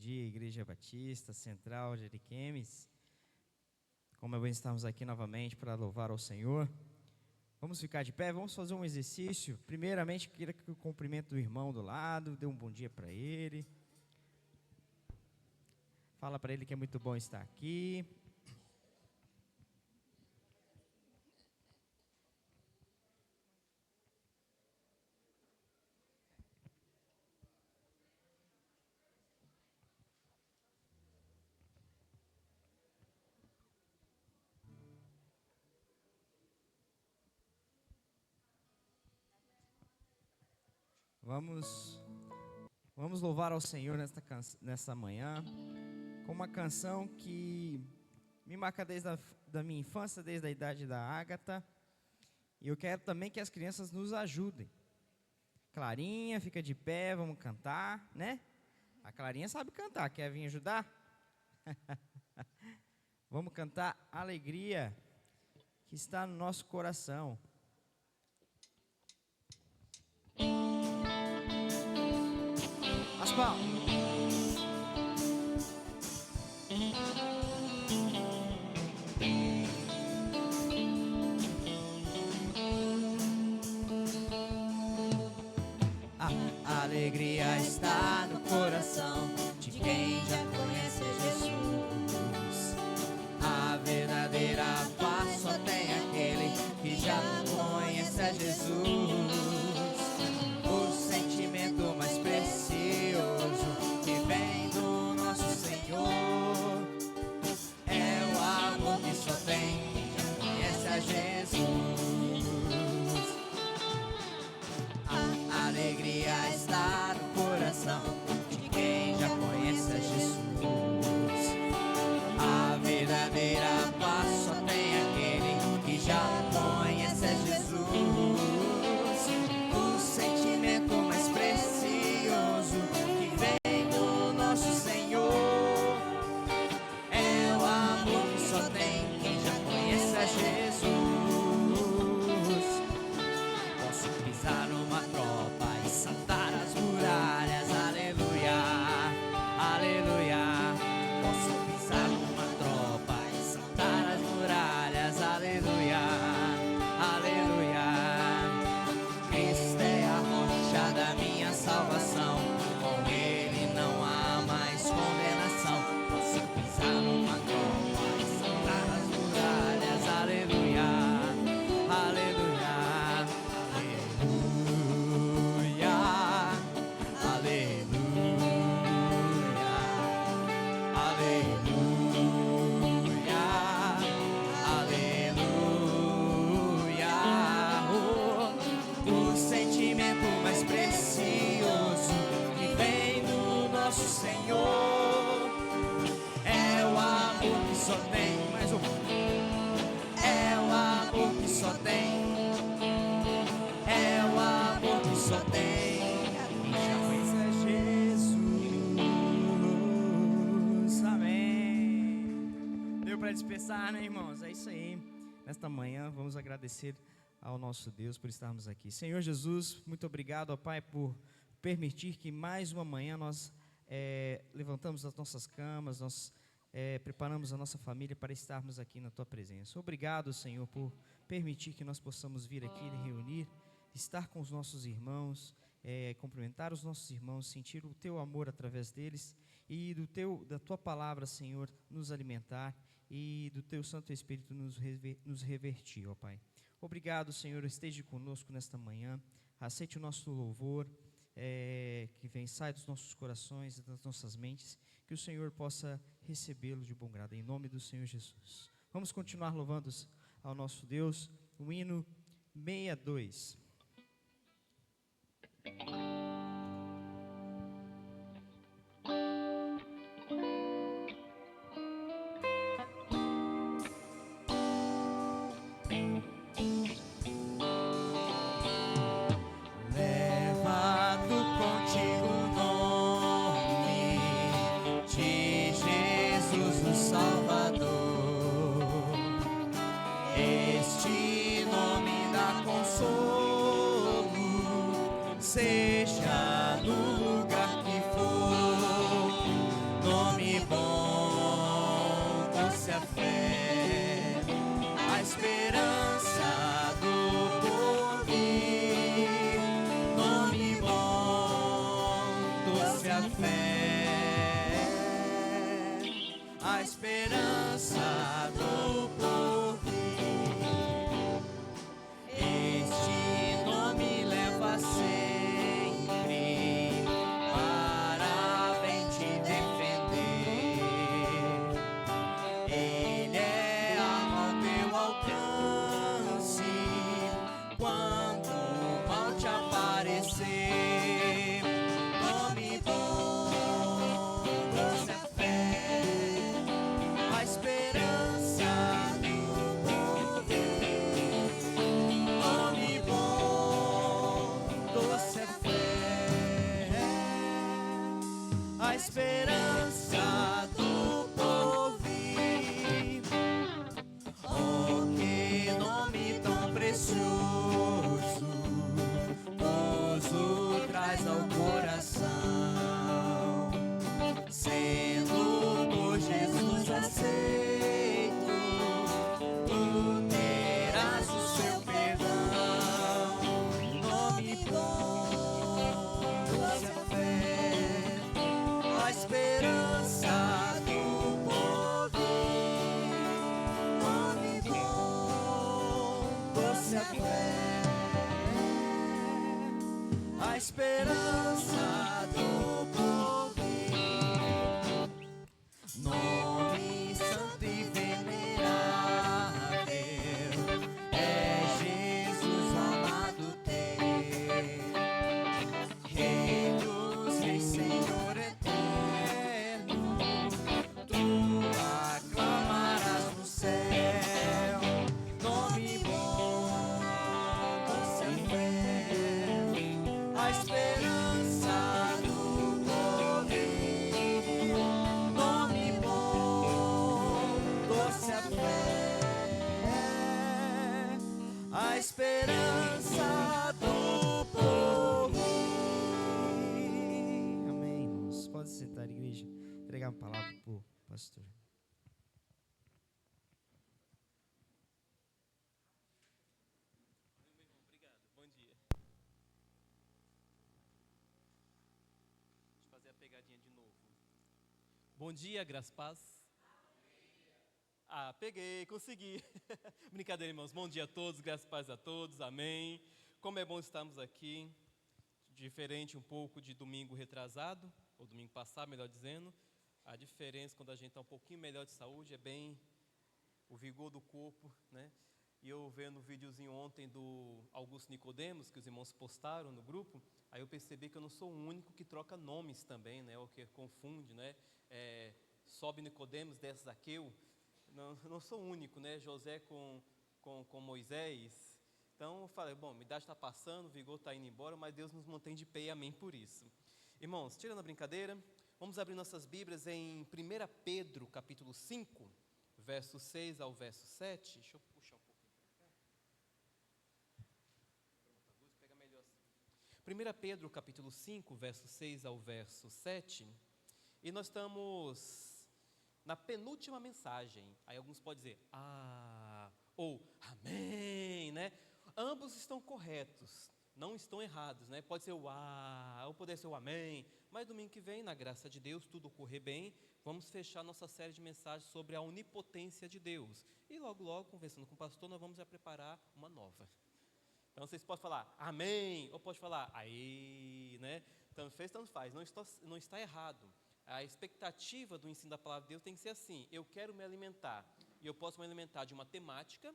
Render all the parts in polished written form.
dia, Igreja Batista Central de Ariquemes. Como é bom estarmos aqui novamente para louvar ao Senhor. Vamos ficar de pé, vamos fazer um exercício. Primeiramente, queria que eu cumprimento o irmão do lado, dê um bom dia para ele. Fala para ele que é muito bom estar aqui. Vamos louvar ao Senhor nessa manhã, com uma canção que me marca desde da minha infância, desde a idade da Ágata. E eu quero também que as crianças nos ajudem. Clarinha, fica de pé, vamos cantar, né? A Clarinha sabe cantar, quer vir ajudar? Vamos cantar Alegria, que está no nosso coração. As palmas. A alegria está no coração de quem já conhece Jesus. A verdadeira paz só tem aquele que já conhece a Jesus. O sentimento mais precioso que vem do nosso Senhor é o amor que só tem quem já conhece a Jesus. A alegria está no coração de quem já conhece a Jesus. A verdadeira paz só tem aquele que já conhece a Jesus. O sentimento mais precioso que vem do nosso Senhor é o amor que só tem quem já conhece a Jesus. Posso pisar numa tropa e saltar as muralhas, aleluia, aleluia. Posso pisar numa tropa e saltar as muralhas, aleluia, aleluia. Cristo é a rocha da minha salvação, com Ele não há mais condenação. Posso pisar numa tropa e saltar as muralhas, aleluia, aleluia, aleluia, aleluia, aleluia, aleluia. O sentimento mais precioso que vem do nosso Senhor é o amor que só tem, mais um, é o amor que só tem, é o amor que só tem quem já conhece a Jesus. Amém. Deu para dispersar, né, irmãos? É isso aí. Nesta manhã vamos agradecer ao nosso Deus por estarmos aqui. Senhor Jesus, muito obrigado, ó Pai, por permitir que mais uma manhã nós levantamos as nossas camas, nós preparamos a nossa família para estarmos aqui na Tua presença. Obrigado, Senhor, por permitir que nós possamos vir aqui e reunir, estar com os nossos irmãos, cumprimentar os nossos irmãos, sentir o Teu amor através deles e da Tua palavra, Senhor, nos alimentar e do Teu Santo Espírito nos revertir, ó Pai. Obrigado, Senhor, esteja conosco nesta manhã, aceite o nosso louvor, que sai dos nossos corações e das nossas mentes, que o Senhor possa recebê-lo de bom grado, em nome do Senhor Jesus. Vamos continuar louvando ao nosso Deus, o hino 62. Este nome dá consolo, seja fé, a esperança do porvir. Este nome leva sempre para bem te defender. Ele é arma ao teu alcance quando o mal te aparecer. Nome bom, doce é fé, a esperança do porvir. Nome bom, doce é fé, a esperança do porvir. Oh, que nome tão precioso, gozo traz ao coração, sendo por Jesus aceito, tu terás o seu perdão. Nome bom, doce é fé, a esperança do porvir. Nome bom, doce é fé, a esperança do porvir. Nome santo e venerável é Jesus, o amado teu, Rei dos reis, Senhor eterno, tu aclamarás no céu. Nome bom, doce é fé, a esperança do porvir. Nome bom, doce é fé, a esperança do porvir. Amém, irmãos. Pode sentar, igreja. Entregar uma palavra para o pastor. Obrigado, bom dia. Deixa eu fazer a pegadinha de novo. Bom dia, graça e paz. Peguei, consegui. Brincadeira, irmãos. Bom dia a todos, graça e paz a todos, amém. Como é bom estarmos aqui, diferente um pouco de domingo retrasado, ou domingo passado, melhor dizendo. A diferença quando a gente está um pouquinho melhor de saúde é bem o vigor do corpo, né? E eu vendo o videozinho ontem do Augusto Nicodemos, que os irmãos postaram no grupo, aí eu percebi que eu não sou o único que troca nomes também, né? Ou que confunde, né? Sobe Nicodemos, desce Zaqueu. Não sou o único, né? José com Moisés. Então eu falei, bom, a idade está passando, o vigor está indo embora, mas Deus nos mantém de pé e amém por isso. Irmãos, tirando a brincadeira, vamos abrir nossas Bíblias em 1 Pedro, capítulo 5, verso 6 ao verso 7. Deixa eu puxar um pouquinho para cá. Pronto, a luz pega melhor assim. 1 Pedro, capítulo 5, verso 6 ao verso 7. E nós estamos na penúltima mensagem. Aí alguns podem dizer, ou amém, né? Ambos estão corretos, não estão errados, né? Pode ser o ou pode ser o amém. Mas domingo que vem, na graça de Deus, tudo ocorrer bem, vamos fechar nossa série de mensagens sobre a onipotência de Deus. E logo, logo, conversando com o pastor, nós vamos já preparar uma nova. Então vocês podem falar amém, ou pode falar aí, né? Tanto fez, tanto faz, não está errado. A expectativa do ensino da palavra de Deus tem que ser assim: eu quero me alimentar, e eu posso me alimentar de uma temática,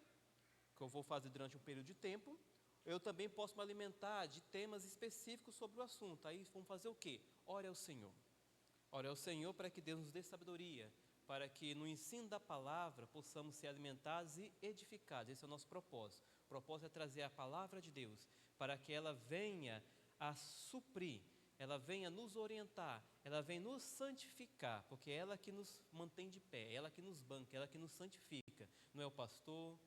que eu vou fazer durante um período de tempo. Eu também posso me alimentar de temas específicos sobre o assunto. Aí vamos fazer o quê? Ore ao Senhor. Ore ao Senhor para que Deus nos dê sabedoria, para que no ensino da palavra possamos ser alimentados e edificados. Esse é o nosso propósito. O propósito é trazer a palavra de Deus, para que ela venha a suprir, ela venha nos orientar, ela venha nos santificar, porque é ela que nos mantém de pé, é ela que nos banca, é ela que nos santifica. Não é o pastor,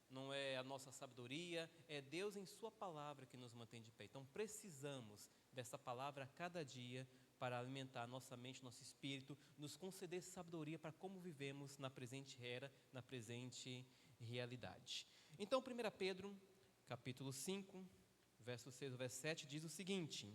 não é a nossa sabedoria, é Deus em sua palavra que nos mantém de pé. Então precisamos dessa palavra a cada dia para alimentar nossa mente, nosso espírito, nos conceder sabedoria para como vivemos na presente era, na presente realidade. Então 1 Pedro, capítulo 5, verso 6 ao verso 7, diz o seguinte: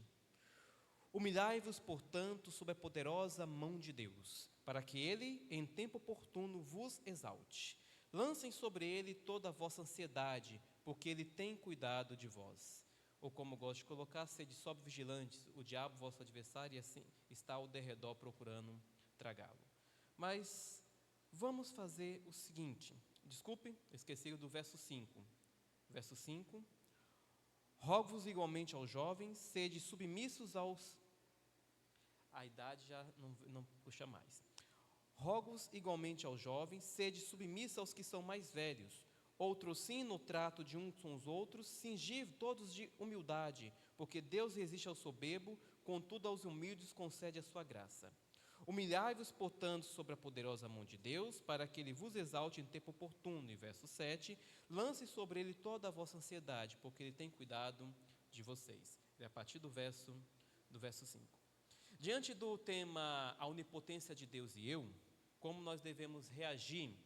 Humilhai-vos, portanto, sob a poderosa mão de Deus, para que ele, em tempo oportuno, vos exalte. Lancem sobre ele toda a vossa ansiedade, porque ele tem cuidado de vós. Ou como gosto de colocar, sede sob vigilantes, o diabo, vosso adversário, e assim está ao derredor procurando tragá-lo. Mas vamos fazer o seguinte, desculpe, esqueci do verso 5. Verso 5, rogo-vos igualmente aos jovens, sede submissos aos... A idade já não puxa mais. Rogo-vos igualmente aos jovens, sede submissos aos que são mais velhos. Outros sim, no trato de uns com os outros, cingi todos de humildade, porque Deus resiste ao soberbo, contudo aos humildes concede a sua graça. Humilhai-vos, portanto, sobre a poderosa mão de Deus, para que ele vos exalte em tempo oportuno. E verso 7, lance sobre ele toda a vossa ansiedade, porque ele tem cuidado de vocês. É a partir do verso 5. Diante do tema a onipotência de Deus e eu, como nós devemos reagir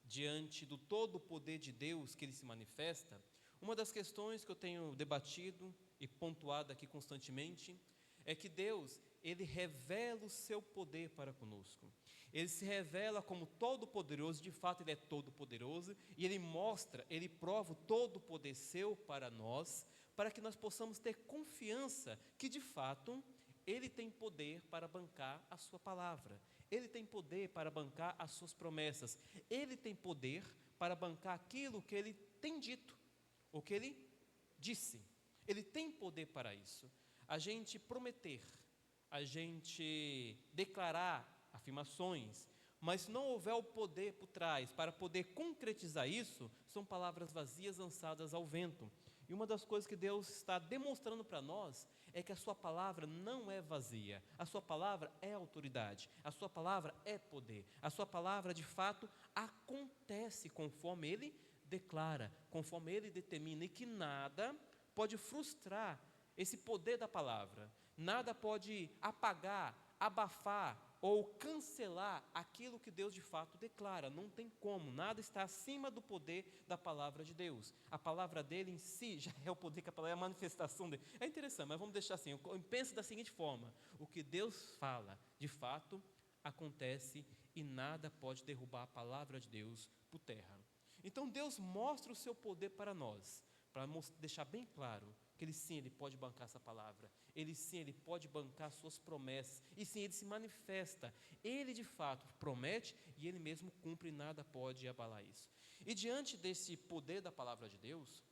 diante do todo o poder de Deus que ele se manifesta, uma das questões que eu tenho debatido e pontuado aqui constantemente é que Deus, ele revela o seu poder para conosco. Ele se revela como todo-poderoso, de fato ele é todo-poderoso, e ele mostra, ele prova o todo o poder seu para nós, para que nós possamos ter confiança que de fato ele tem poder para bancar a sua palavra. Ele tem poder para bancar as suas promessas. Ele tem poder para bancar aquilo que ele tem dito, o que ele disse. Ele tem poder para isso. A gente prometer, a gente declarar afirmações, mas se não houver o poder por trás para poder concretizar isso, são palavras vazias lançadas ao vento. E uma das coisas que Deus está demonstrando para nós é que a sua palavra não é vazia, a sua palavra é autoridade, a sua palavra é poder, a sua palavra de fato acontece conforme ele declara, conforme ele determina, e que nada pode frustrar esse poder da palavra, nada pode apagar, abafar ou cancelar aquilo que Deus de fato declara. Não tem como, nada está acima do poder da palavra de Deus. A palavra dele em si já é o poder, que a palavra é a manifestação dele. É interessante, mas vamos deixar assim, eu penso da seguinte forma: o que Deus fala, de fato, acontece, e nada pode derrubar a palavra de Deus por terra. Então Deus mostra o seu poder para nós, para deixar bem claro que ele sim, ele pode bancar essa palavra, ele sim, ele pode bancar suas promessas, e sim, ele se manifesta, ele de fato promete, e ele mesmo cumpre, e nada pode abalar isso. E diante desse poder da palavra de Deus,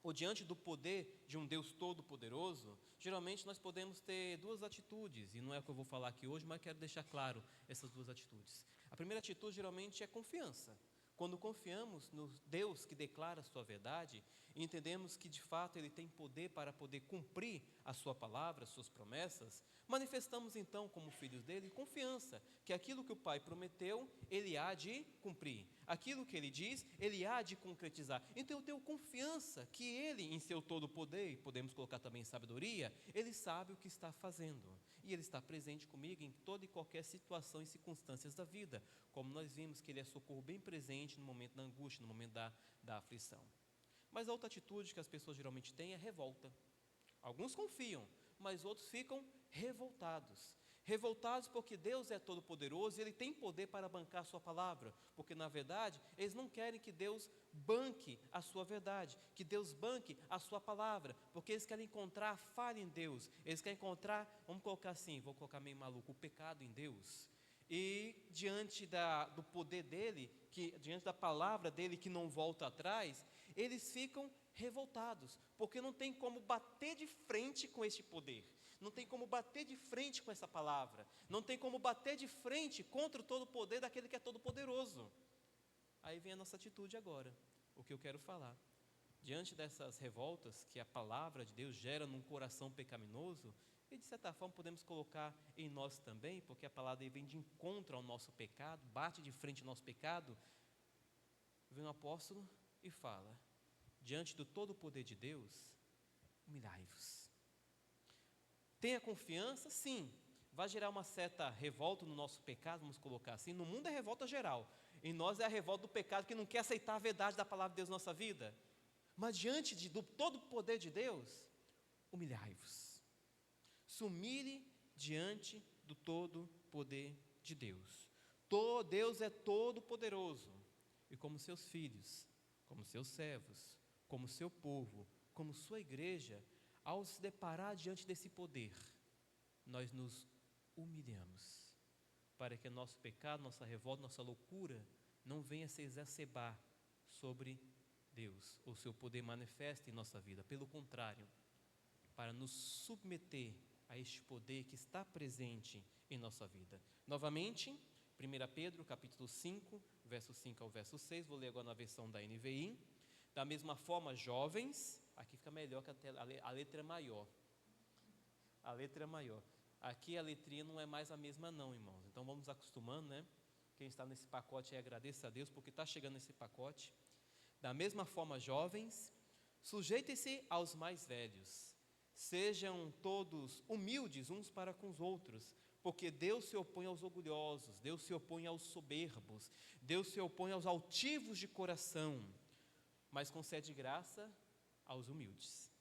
ou diante do poder de um Deus todo-poderoso, geralmente nós podemos ter duas atitudes, e não é o que eu vou falar aqui hoje, mas quero deixar claro essas duas atitudes. A primeira atitude geralmente é confiança. Quando confiamos no Deus que declara a sua verdade, e entendemos que de fato Ele tem poder para poder cumprir a sua palavra, as suas promessas, manifestamos então como filhos dele confiança, que aquilo que o Pai prometeu, Ele há de cumprir. Aquilo que Ele diz, Ele há de concretizar. Então eu tenho confiança que Ele, em seu todo poder, e podemos colocar também sabedoria, Ele sabe o que está fazendo. E Ele está presente comigo em toda e qualquer situação e circunstâncias da vida, como nós vimos que Ele é socorro bem presente no momento da angústia, no momento da aflição. Mas a outra atitude que as pessoas geralmente têm é revolta. Alguns confiam, mas outros ficam revoltados. Revoltados porque Deus é todo-poderoso e Ele tem poder para bancar a sua palavra. Porque na verdade, eles não querem que Deus banque a sua verdade, que Deus banque a sua palavra, porque eles querem encontrar falha em Deus. Eles querem encontrar, vamos colocar assim, vou colocar meio maluco, o pecado em Deus. E diante do poder dele, diante da palavra dele que não volta atrás, eles ficam revoltados, porque não tem como bater de frente com este poder, não tem como bater de frente com essa palavra, não tem como bater de frente contra o todo o poder daquele que é todo poderoso. Aí vem a nossa atitude agora, o que eu quero falar. Diante dessas revoltas que a palavra de Deus gera num coração pecaminoso, e de certa forma podemos colocar em nós também, porque a palavra vem de encontro ao nosso pecado, bate de frente ao nosso pecado, vem o apóstolo e fala: diante do todo o poder de Deus, humilhai-vos. Tenha confiança, sim, vai gerar uma certa revolta no nosso pecado, vamos colocar assim. No mundo é revolta geral, em nós é a revolta do pecado que não quer aceitar a verdade da palavra de Deus na nossa vida. Mas diante do todo o poder de Deus, humilhai-vos. se humilhe diante do todo poder de Deus. Deus é todo poderoso, e como seus filhos, como seus servos, como seu povo, como sua igreja, ao se deparar diante desse poder, nós nos humilhamos, para que nosso pecado, nossa revolta, nossa loucura não venha se exacerbar sobre Deus, ou seu poder manifesta em nossa vida. Pelo contrário, para nos submeter a este poder que está presente em nossa vida. Novamente, 1 Pedro capítulo 5, verso 5 ao verso 6, vou ler agora na versão da NVI. Da mesma forma, jovens, aqui fica melhor que a letra é maior. A letra é maior. Aqui a letrinha não é mais a mesma não, irmãos. Então vamos acostumando, né? Quem está nesse pacote aí, agradeça a Deus, porque está chegando esse pacote. Da mesma forma, jovens, sujeitem-se aos mais velhos. Sejam todos humildes uns para com os outros, porque Deus se opõe aos orgulhosos, Deus se opõe aos soberbos, Deus se opõe aos altivos de coração, mas concede graça aos humildes.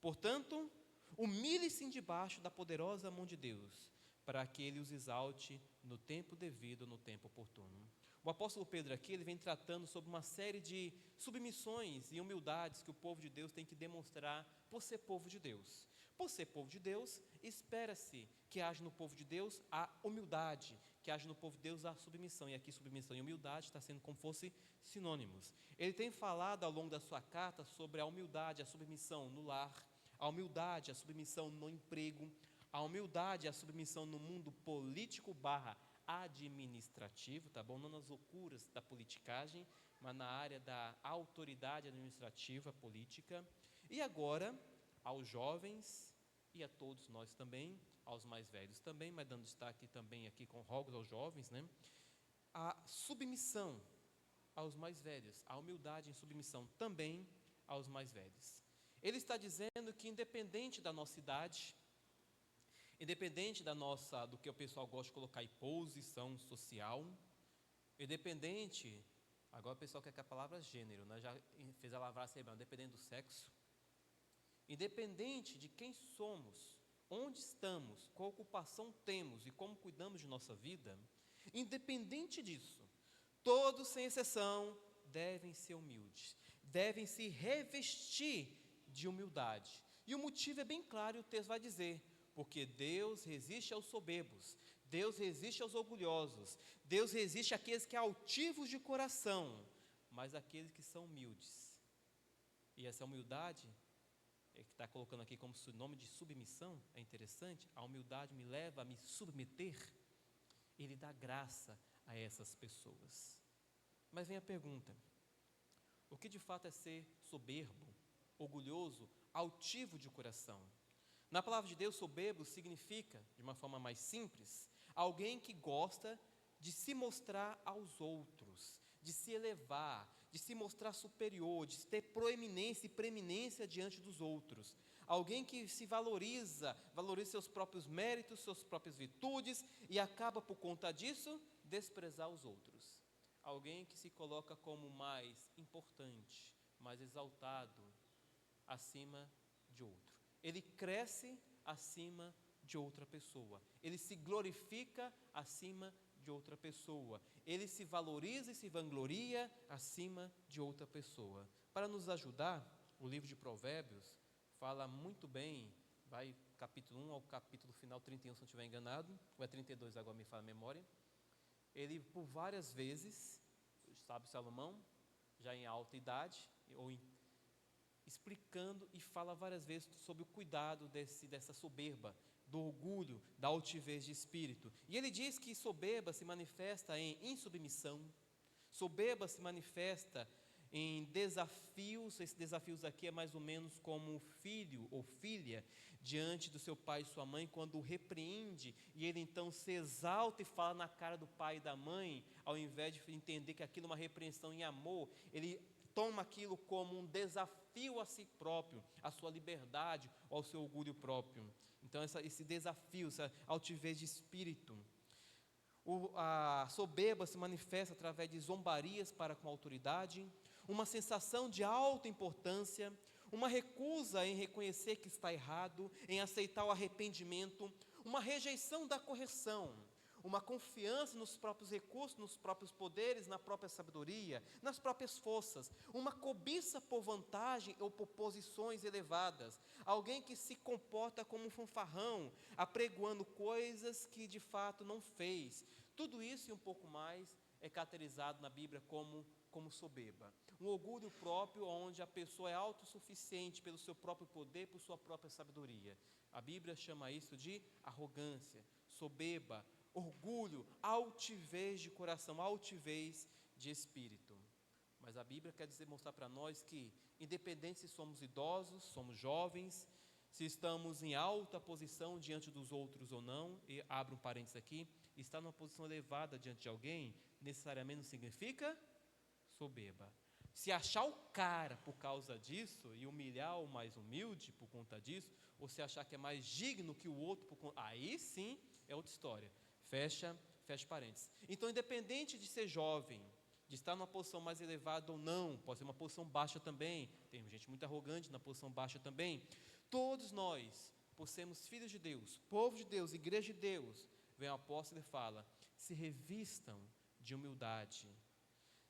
Portanto, humilhe-se debaixo da poderosa mão de Deus, para que Ele os exalte no tempo devido, no tempo oportuno. O apóstolo Pedro aqui, ele vem tratando sobre uma série de submissões e humildades que o povo de Deus tem que demonstrar por ser povo de Deus. Por ser povo de Deus, espera-se que haja no povo de Deus a humildade, que haja no povo de Deus a submissão. E aqui submissão e humildade está sendo como fosse sinônimos. Ele tem falado ao longo da sua carta sobre a humildade, a submissão no lar, a humildade, a submissão no emprego, a humildade, a submissão no mundo político / administrativo, tá bom? Não nas loucuras da politicagem, mas na área da autoridade administrativa, política. E agora, aos jovens e a todos nós também, aos mais velhos também, mas dando destaque também aqui com rogos aos jovens, né? A submissão aos mais velhos, a humildade em submissão também aos mais velhos. Ele está dizendo que independente da nossa idade, independente do que o pessoal gosta de colocar em posição social, independente, agora o pessoal quer que a palavra gênero, né? Já fez a lavagem cerebral, independente do sexo, independente de quem somos, onde estamos, qual ocupação temos e como cuidamos de nossa vida, independente disso, todos sem exceção devem ser humildes, devem se revestir de humildade. E o motivo é bem claro, o texto vai dizer: porque Deus resiste aos soberbos, Deus resiste aos orgulhosos, Deus resiste àqueles que são altivos de coração, mas àqueles que são humildes. E essa humildade, que está colocando aqui como nome de submissão, é interessante. A humildade me leva a me submeter. Ele dá graça a essas pessoas. Mas vem a pergunta: o que de fato é ser soberbo, orgulhoso, altivo de coração? Na palavra de Deus, soberbo significa, de uma forma mais simples, alguém que gosta de se mostrar aos outros, de se elevar, de se mostrar superior, de ter proeminência e preeminência diante dos outros. Alguém que se valoriza seus próprios méritos, suas próprias virtudes, e acaba por conta disso desprezar os outros. Alguém que se coloca como mais importante, mais exaltado, acima de outro. Ele cresce acima de outra pessoa, ele se glorifica acima de outra pessoa, ele se valoriza e se vangloria acima de outra pessoa. Para nos ajudar, o livro de Provérbios fala muito bem, vai capítulo 1 ao capítulo final 31, se não estiver enganado, ou é 32, agora me fala a memória. Ele, por várias vezes, sabe Salomão, já em alta idade, explicando e fala várias vezes sobre o cuidado dessa soberba, do orgulho, da altivez de espírito. E ele diz que soberba se manifesta em insubmissão, soberba se manifesta em desafios. Esses desafios aqui é mais ou menos como filho ou filha diante do seu pai e sua mãe, quando o repreende, e ele então se exalta e fala na cara do pai e da mãe, ao invés de entender que aquilo é uma repreensão em amor, ele toma aquilo como um desafio a si próprio, à sua liberdade ou ao seu orgulho próprio. Então esse desafio, essa altivez de espírito. A soberba se manifesta através de zombarias para com a autoridade, uma sensação de alta importância, uma recusa em reconhecer que está errado, em aceitar o arrependimento, uma rejeição da correção, uma confiança nos próprios recursos, nos próprios poderes, na própria sabedoria, nas próprias forças, uma cobiça por vantagem ou por posições elevadas, alguém que se comporta como um fanfarrão, apregoando coisas que de fato não fez. Tudo isso e um pouco mais é caracterizado na Bíblia como soberba. Um orgulho próprio onde a pessoa é autossuficiente pelo seu próprio poder, por sua própria sabedoria. A Bíblia chama isso de arrogância, soberba, orgulho, altivez de coração, altivez de espírito. Mas a Bíblia quer mostrar para nós que, independente se somos idosos, somos jovens, se estamos em alta posição diante dos outros ou não, e abro um parênteses aqui, estar numa posição elevada diante de alguém, necessariamente não significa soberba. Se achar o cara por causa disso, e humilhar o mais humilde por conta disso, ou se achar que é mais digno que o outro, aí sim é outra história. Fecha parênteses. Então, independente de ser jovem, de estar numa posição mais elevada ou não, pode ser uma posição baixa também, tem gente muito arrogante na posição baixa também, todos nós, por sermos filhos de Deus, povo de Deus, igreja de Deus, vem o apóstolo e fala, se revistam de humildade,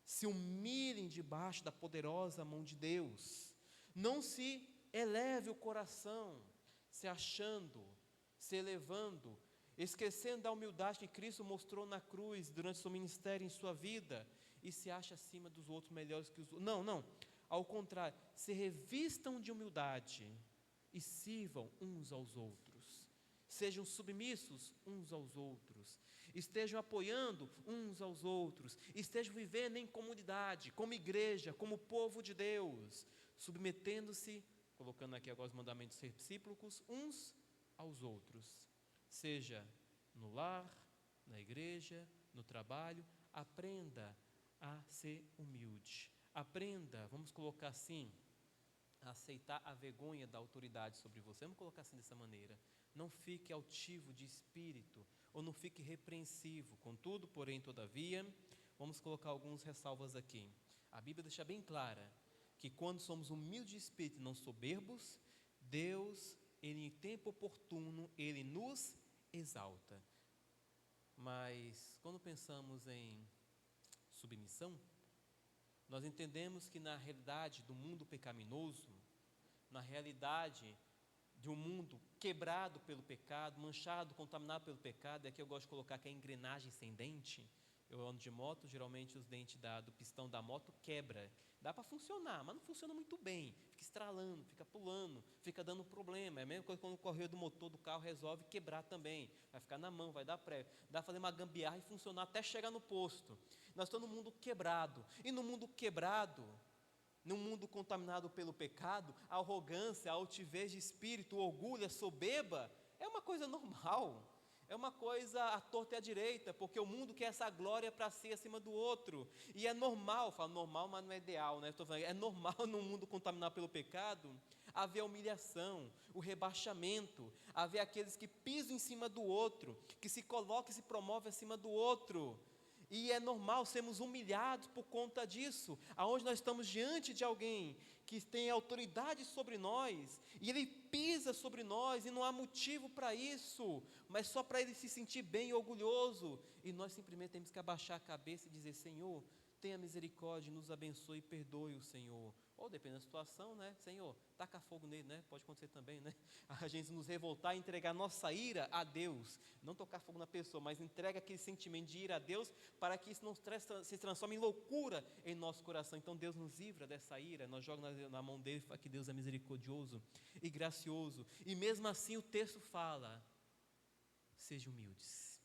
se humilhem debaixo da poderosa mão de Deus, não se eleve o coração, se achando, se elevando, esquecendo da humildade que Cristo mostrou na cruz durante seu ministério em sua vida, e se acha acima dos outros, melhores que os outros. Não, ao contrário, se revistam de humildade e sirvam uns aos outros, sejam submissos uns aos outros, estejam apoiando uns aos outros, estejam vivendo em comunidade, como igreja, como povo de Deus, submetendo-se, colocando aqui agora os mandamentos recíprocos, uns aos outros, seja no lar, na igreja, no trabalho. Aprenda a ser humilde, aprenda, vamos colocar assim, a aceitar a vergonha da autoridade sobre você, vamos colocar assim dessa maneira, não fique altivo de espírito, ou não fique repreensivo, contudo, porém, todavia, vamos colocar algumas ressalvas aqui. A Bíblia deixa bem clara, que quando somos humildes de espírito e não soberbos, Deus, Ele em tempo oportuno, Ele nos exalta. Mas quando pensamos em submissão, nós entendemos que na realidade do mundo pecaminoso, na realidade de um mundo quebrado pelo pecado, manchado, contaminado pelo pecado, e aqui eu gosto de colocar que é a engrenagem sem dente. Eu ando de moto, geralmente os dentes do pistão da moto quebra. Dá para funcionar, mas não funciona muito bem. Fica estralando, fica pulando, fica dando problema. É a mesma coisa quando o correio do motor do carro resolve quebrar também. Vai ficar na mão, vai dar prego. Dá para fazer uma gambiarra e funcionar até chegar no posto. Nós estamos no mundo quebrado. E no mundo quebrado, num mundo contaminado pelo pecado, a arrogância, a altivez de espírito, o orgulho, a soberba, é uma coisa normal. É uma coisa à torta e à direita, porque o mundo quer essa glória para si acima do outro. E é normal, falo normal, mas não é ideal, né? Estou falando, é normal num mundo contaminado pelo pecado, haver a humilhação, o rebaixamento, haver aqueles que pisam em cima do outro, que se colocam e se promovem acima do outro. E é normal sermos humilhados por conta disso, aonde nós estamos diante de alguém que tem autoridade sobre nós, e ele pisa sobre nós, e não há motivo para isso, mas só para ele se sentir bem e orgulhoso, e nós simplesmente temos que abaixar a cabeça e dizer, Senhor, tenha misericórdia, nos abençoe e perdoe o Senhor, ou dependendo da situação, né, Senhor, taca fogo nele, né, pode acontecer também, né, a gente nos revoltar e entregar nossa ira a Deus, não tocar fogo na pessoa, mas entrega aquele sentimento de ira a Deus, para que isso não se transforme em loucura em nosso coração. Então Deus nos livra dessa ira, nós jogamos na mão dele, que Deus é misericordioso e gracioso, e mesmo assim o texto fala, sejam humildes,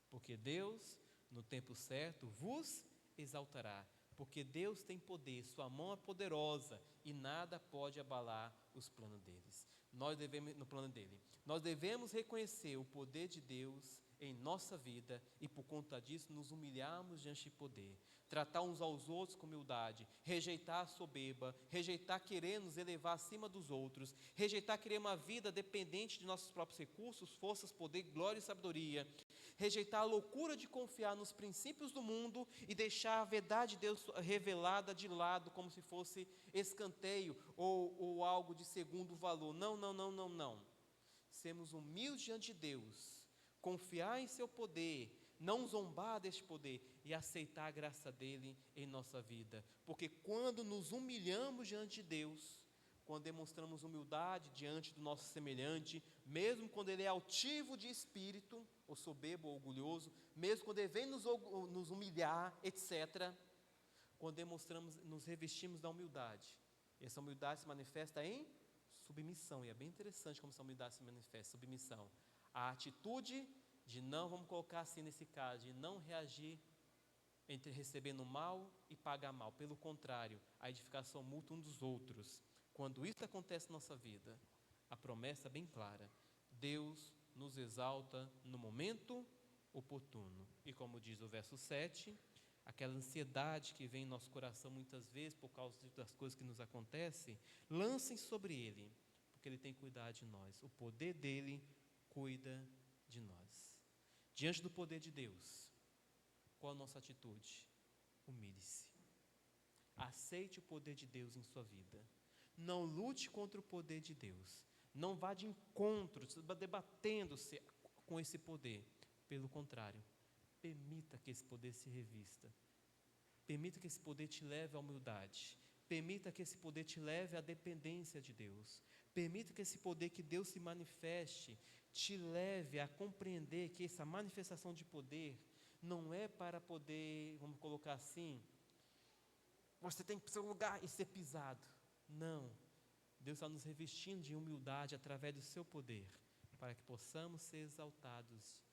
porque Deus, no tempo certo, vos exaltará, porque Deus tem poder, sua mão é poderosa, e nada pode abalar os planos deles. Nós devemos reconhecer o poder de Deus em nossa vida, e por conta disso nos humilharmos diante de poder, tratar uns aos outros com humildade, rejeitar a soberba, rejeitar querer nos elevar acima dos outros, rejeitar querer uma vida dependente de nossos próprios recursos, forças, poder, glória e sabedoria, rejeitar a loucura de confiar nos princípios do mundo e deixar a verdade de Deus revelada de lado, como se fosse escanteio ou algo de segundo valor. Não, não, não, não, não. Sermos humildes diante de Deus, confiar em seu poder, não zombar deste poder e aceitar a graça dele em nossa vida. Porque quando nos humilhamos diante de Deus, quando demonstramos humildade diante do nosso semelhante, mesmo quando ele é altivo de espírito, ou soberbo, ou orgulhoso, mesmo quando ele vem nos humilhar, etc., quando demonstramos, nos revestimos da humildade, essa humildade se manifesta em submissão, e é bem interessante como essa humildade se manifesta, submissão, a atitude de não, vamos colocar assim nesse caso, de não reagir entre recebendo mal e pagar mal, pelo contrário, a edificação mútua um dos outros. Quando isso acontece na nossa vida, a promessa é bem clara: Deus nos exalta no momento oportuno. E como diz o verso 7, aquela ansiedade que vem em nosso coração muitas vezes por causa das coisas que nos acontecem, lancem sobre Ele, porque Ele tem cuidado de nós. O poder dEle cuida de nós. Diante do poder de Deus, qual a nossa atitude? Humilhe-se. Aceite o poder de Deus em sua vida. Não lute contra o poder de Deus. Não vá de encontro, debatendo-se com esse poder. Pelo contrário, permita que esse poder se revista. Permita que esse poder te leve à humildade. Permita que esse poder te leve à dependência de Deus. Permita que esse poder que Deus se manifeste te leve a compreender que essa manifestação de poder não é para poder, vamos colocar assim, você tem que ir para o seu lugar e ser pisado. Não, Deus está nos revestindo de humildade através do seu poder, para que possamos ser exaltados,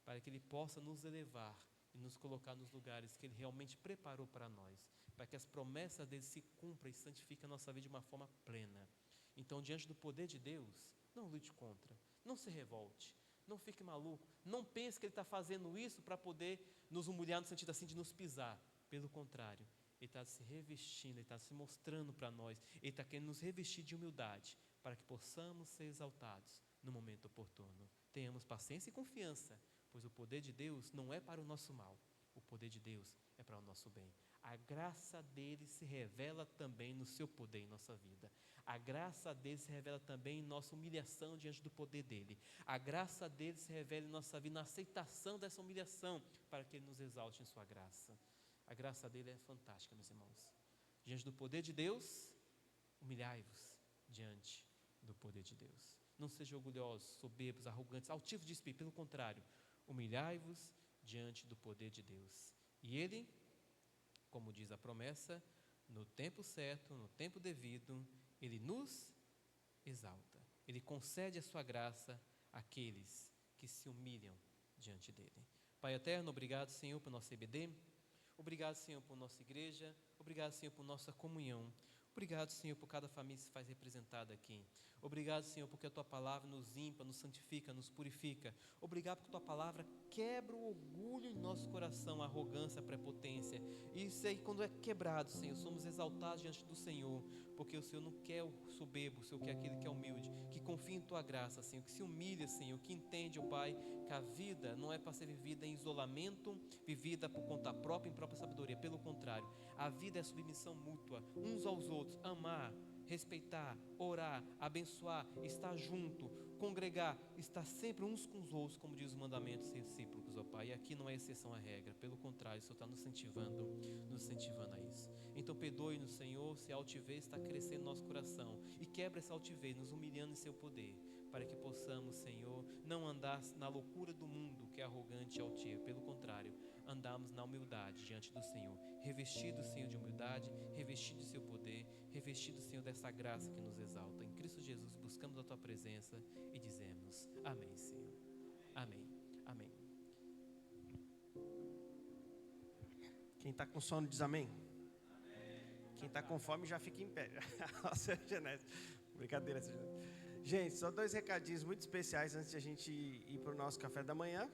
para que Ele possa nos elevar e nos colocar nos lugares que Ele realmente preparou para nós, para que as promessas dele se cumpram e santifiquem a nossa vida de uma forma plena. Então, diante do poder de Deus, não lute contra, não se revolte, não fique maluco, não pense que Ele está fazendo isso para poder nos humilhar no sentido assim de nos pisar. Pelo contrário, Ele está se revestindo, Ele está se mostrando para nós, Ele está querendo nos revestir de humildade, para que possamos ser exaltados no momento oportuno. Tenhamos paciência e confiança, pois o poder de Deus não é para o nosso mal, o poder de Deus é para o nosso bem. A graça dele se revela também no seu poder em nossa vida. A graça dele se revela também em nossa humilhação diante do poder dele. A graça dele se revela em nossa vida, na aceitação dessa humilhação, para que ele nos exalte em sua graça. A graça dele é fantástica, meus irmãos. Diante do poder de Deus, humilhai-vos diante do poder de Deus. Não sejam orgulhosos, soberbos, arrogantes, altivos de espírito. Pelo contrário, humilhai-vos diante do poder de Deus. E Ele, como diz a promessa, no tempo certo, no tempo devido, Ele nos exalta. Ele concede a sua graça àqueles que se humilham diante dEle. Pai eterno, obrigado, Senhor, por nosso EBD. Obrigado, Senhor, por nossa igreja. Obrigado, Senhor, por nossa comunhão. Obrigado, Senhor, por cada família que se faz representada aqui. Obrigado, Senhor, porque a Tua palavra nos limpa, nos santifica, nos purifica. Obrigado porque a Tua palavra quebra o orgulho em nosso coração, a arrogância, a prepotência. E isso aí, quando é quebrado, Senhor, somos exaltados diante do Senhor, porque o Senhor não quer o soberbo, o Senhor quer aquele que é humilde, que confia em Tua graça, Senhor, que se humilha, Senhor, que entende, ó Pai, que a vida não é para ser vivida em isolamento, vivida por conta própria, em própria sabedoria. Pelo contrário, a vida é submissão mútua, uns aos outros, amar, respeitar, orar, abençoar, estar junto, congregar, estar sempre uns com os outros, como diz os mandamentos recíprocos, ó Pai. E aqui não é exceção à regra, pelo contrário, o Senhor está nos incentivando a isso. Então perdoe-nos, Senhor, se a altivez está crescendo no nosso coração, e quebra essa altivez, nos humilhando em seu poder, para que possamos, Senhor, não andar na loucura do mundo, que é arrogante e altivo. Pelo contrário, andarmos na humildade diante do Senhor, revestido, Senhor, de humildade, revestido de seu poder, revestido, Senhor, dessa graça que nos exalta. Em Cristo Jesus, buscamos a Tua presença e dizemos amém, Senhor. Amém, amém. Quem está com sono diz amém. Quem está com fome já fica em pé. Brincadeira, gente, só 2 recadinhos muito especiais antes de a gente ir para o nosso café da manhã.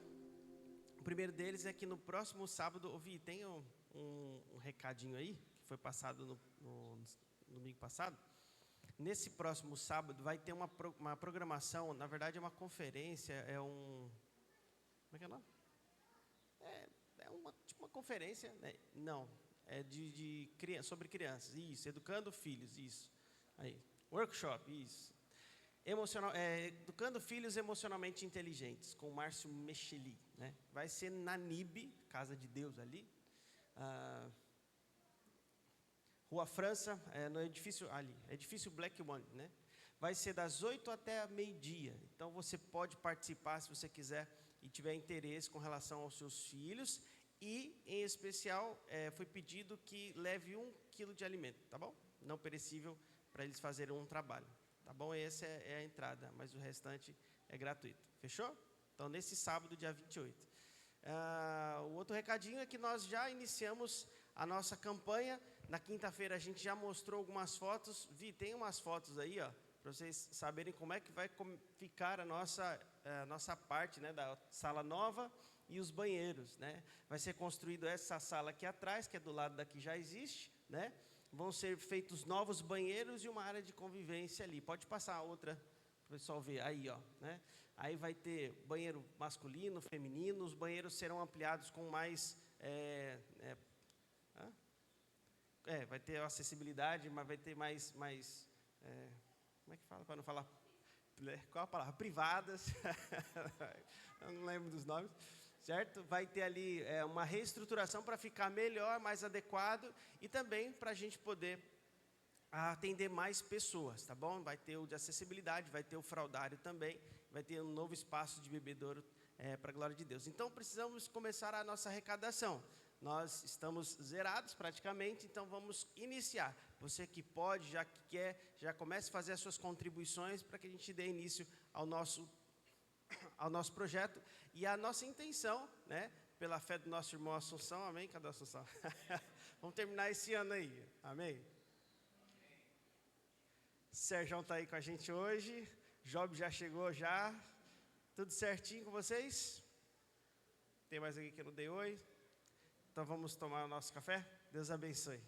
O primeiro deles é que no próximo sábado, ouvi, tem um recadinho aí, que foi passado no domingo passado. Nesse próximo sábado vai ter uma programação, na verdade é uma conferência, como é que é o nome? tipo uma conferência, né? Não, é sobre crianças, isso, educando filhos, isso. Aí, workshop, isso. Educando filhos emocionalmente inteligentes, com Márcio Mecheli, né? Vai ser na NIB, Casa de Deus ali, Rua França, no edifício ali, edifício Black One, né? Vai ser das 8 até meio-dia. Então você pode participar se você quiser e tiver interesse com relação aos seus filhos. E, em especial, foi pedido que leve 1 quilo de alimento, tá bom? Não perecível, para eles fazerem um trabalho. Tá bom? Essa é a entrada, mas o restante é gratuito. Fechou? Então, nesse sábado, dia 28. O outro recadinho é que nós já iniciamos a nossa campanha. Na quinta-feira a gente já mostrou algumas fotos. Tem umas fotos aí, ó, para vocês saberem como é que vai ficar a nossa parte, né, da sala nova e os banheiros, né? Vai ser construído essa sala aqui atrás, que é do lado daqui já existe, né? Vão ser feitos novos banheiros e uma área de convivência ali. Pode passar a outra para o pessoal ver aí, ó, né? Aí vai ter banheiro masculino, feminino. Os banheiros serão ampliados com mais vai ter acessibilidade, mas vai ter mais como é que fala, para não falar, qual a palavra? Privadas, eu não lembro dos nomes, certo? Vai ter ali uma reestruturação para ficar melhor, mais adequado, e também para a gente poder atender mais pessoas, tá bom? Vai ter o de acessibilidade, vai ter o fraldário também, vai ter um novo espaço de bebedouro para a glória de Deus. Então, precisamos começar a nossa arrecadação. Nós estamos zerados praticamente, então vamos iniciar. Você que pode, já que quer, já comece a fazer as suas contribuições para que a gente dê início ao nosso projeto. E a nossa intenção, né, pela fé do nosso irmão Assunção, amém? Cadê a Assunção? Vamos terminar esse ano aí, amém? Sérgio está aí com a gente hoje, Job já chegou já, tudo certinho com vocês? Tem mais alguém que eu não dei oi? Então vamos tomar o nosso café? Deus abençoe.